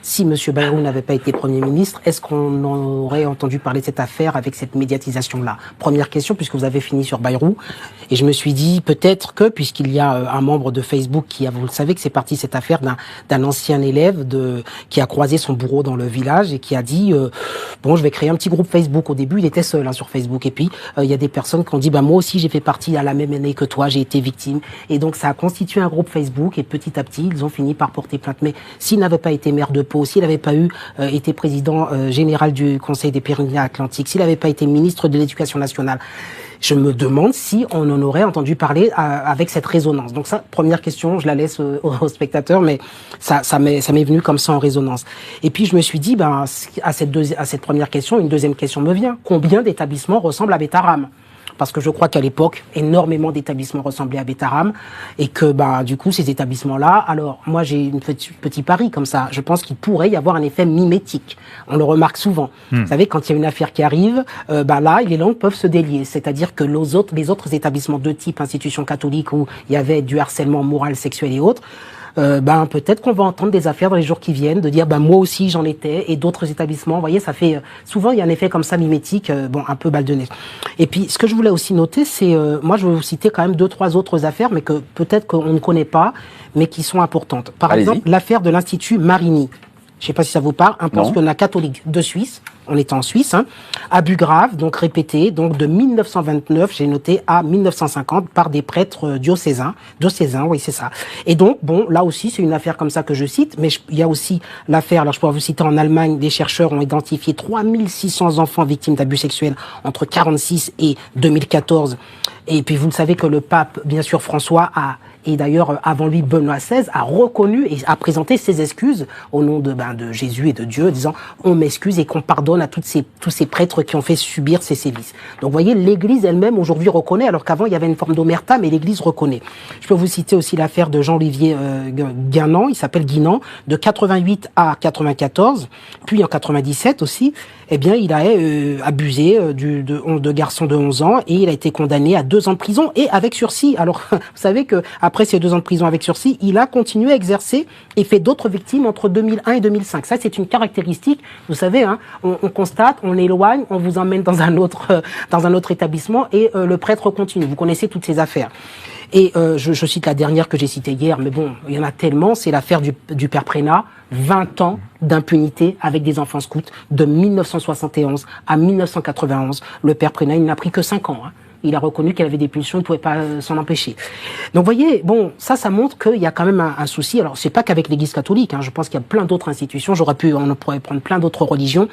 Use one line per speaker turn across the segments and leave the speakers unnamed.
si M. Bayrou n'avait pas été Premier ministre, est-ce qu'on aurait entendu parler de cette affaire avec cette médiatisation-là? Première question, puisque vous avez fini sur Bayrou. Et je me suis dit, peut-être que, puisqu'il y a un membre de Facebook qui a, vous le savez, que c'est parti cette affaire d'un ancien élève qui a croisé son bourreau dans le village et qui a dit, bon, je vais créer un petit groupe Facebook. Au début, il était seul sur Facebook. Et puis, il y a des personnes qui ont dit, moi aussi, j'ai fait partie à la même année que toi, j'ai été victime. Et donc, ça a constitué un groupe Facebook et petit à petit, ils ont fini par porter plainte. Mais s'il n'avait pas été maire de Pau, s'il n'avait pas été président général du Conseil des Pyrénées-Atlantiques, s'il n'avait pas été ministre de l'Éducation nationale, je me demande si on en aurait entendu parler avec cette résonance. Donc ça, première question, je la laisse aux spectateurs, mais ça m'est venu comme ça en résonance. Et puis je me suis dit, à cette première question, une deuxième question me vient. Combien d'établissements ressemblent à Betaram ? Parce que je crois qu'à l'époque, énormément d'établissements ressemblaient à Betaram et que du coup ces établissements-là, alors moi j'ai une petit pari comme ça, je pense qu'il pourrait y avoir un effet mimétique. On le remarque souvent. Vous savez, quand il y a une affaire qui arrive, là les langues peuvent se délier, c'est-à-dire que les autres établissements de type institution catholique où il y avait du harcèlement moral, sexuel et autres, peut-être qu'on va entendre des affaires dans les jours qui viennent, de dire moi aussi j'en étais, et d'autres établissements, vous voyez, ça fait souvent il y a un effet comme ça mimétique, un peu balle de neige. Et puis ce que je voulais aussi noter, c'est moi je vais vous citer quand même 2-3 autres affaires, mais que peut-être qu'on ne connaît pas, mais qui sont importantes. Par exemple, l'affaire de l'Institut Marigny. Je ne sais pas si ça vous parle, un pensionnat catholique de Suisse, on était en Suisse, abus graves, donc répétés, donc de 1929, j'ai noté, à 1950, par des prêtres diocésains, oui c'est ça. Et donc, là aussi, c'est une affaire comme ça que je cite, mais il y a aussi l'affaire, alors je pourrais vous citer en Allemagne, des chercheurs ont identifié 3600 enfants victimes d'abus sexuels entre 1946 et 2014. Et puis vous le savez que le pape, bien sûr, François et d'ailleurs avant lui Benoît XVI a reconnu et a présenté ses excuses au nom de Jésus et de Dieu, disant on m'excuse et qu'on pardonne à tous ces prêtres qui ont fait subir ces sévices. Donc vous voyez, l'Église elle-même aujourd'hui reconnaît, alors qu'avant il y avait une forme d'omerta, mais l'Église reconnaît. Je peux vous citer aussi l'affaire de Jean-Olivier Guinan, il s'appelle Guinan, de 88 à 94, puis en 97 aussi, il a abusé de garçons de 11 ans et il a été condamné à 2 ans de prison et avec sursis. Alors vous savez que après ces 2 ans de prison avec sursis, il a continué à exercer et fait d'autres victimes entre 2001 et 2005. Ça, c'est une caractéristique. Vous savez, on constate, on éloigne, on vous emmène dans un autre établissement et le prêtre continue. Vous connaissez toutes ces affaires. Et je cite la dernière que j'ai citée hier, mais il y en a tellement, c'est l'affaire du père Prénat, 20 ans d'impunité avec des enfants scouts de 1971 à 1991. Le père Prénat, il n'a pris que 5 ans. Il a reconnu qu'il avait des pulsions, il ne pouvait pas s'en empêcher. Donc, vous voyez, ça montre qu'il y a quand même un souci. Alors, c'est pas qu'avec l'Église catholique, je pense qu'il y a plein d'autres institutions. On pourrait prendre plein d'autres religions.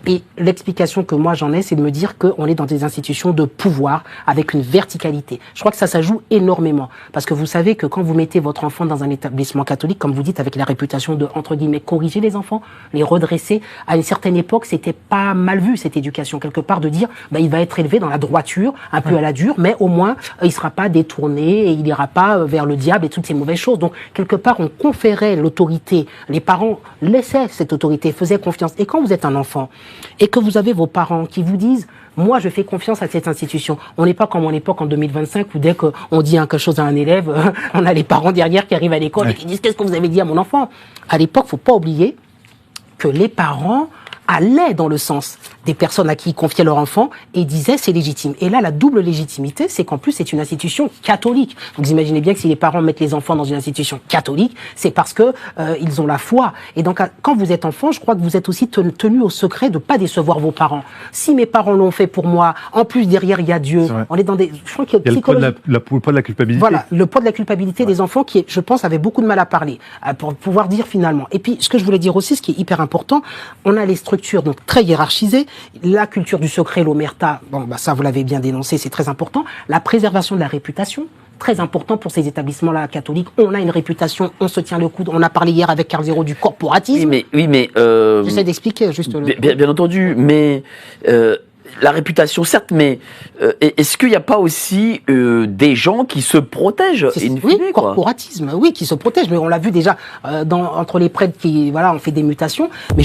Et l'explication que moi j'en ai, c'est de me dire qu'on est dans des institutions de pouvoir avec une verticalité. Je crois que ça joue énormément. Parce que vous savez que quand vous mettez votre enfant dans un établissement catholique, comme vous dites, avec la réputation de, entre guillemets, corriger les enfants, les redresser, à une certaine époque, c'était pas mal vu, cette éducation, quelque part, de dire, il va être élevé dans la droiture, un peu à la dure, mais au moins, il sera pas détourné et il ira pas vers le diable et toutes ces mauvaises choses. Donc, quelque part, on conférait l'autorité. Les parents laissaient cette autorité, faisaient confiance. Et quand vous êtes un enfant, et que vous avez vos parents qui vous disent « Moi, je fais confiance à cette institution ». On n'est pas comme en époque en 2025 où dès qu'on dit quelque chose à un élève, on a les parents derrière qui arrivent à l'école et qui disent « Qu'est-ce que vous avez dit à mon enfant ?» À l'époque, faut pas oublier que les parents allaient dans le sens des personnes à qui ils confiaient leur enfant et disaient c'est légitime. Et là, la double légitimité, c'est qu'en plus, c'est une institution catholique. Donc, vous imaginez bien que si les parents mettent les enfants dans une institution catholique, c'est parce que ils ont la foi. Et donc, quand vous êtes enfant, je crois que vous êtes aussi tenu au secret de pas décevoir vos parents. Si mes parents l'ont fait pour moi, en plus, derrière, il y a Dieu. On est dans des... Je crois qu'il y a
le poids de la culpabilité.
Voilà, le poids de la culpabilité des enfants qui, je pense, avait beaucoup de mal à parler, pour pouvoir dire finalement. Et puis, ce que je voulais dire aussi, ce qui est hyper important, on a les structures donc très hiérarchisées, la culture du secret, l'omerta, ça vous l'avez bien dénoncé, c'est très important, la préservation de la réputation, très important pour ces établissements-là catholiques. On a une réputation, on se tient le coude. On a parlé hier avec Carl Zéro du corporatisme.
Oui, mais
j'essaie d'expliquer juste
bien entendu, mais la réputation, certes, mais est-ce qu'il n'y a pas aussi des gens qui se protègent
corporatisme, oui, qui se protègent. Mais on l'a vu déjà entre les prêtres qui, on fait des mutations. Mais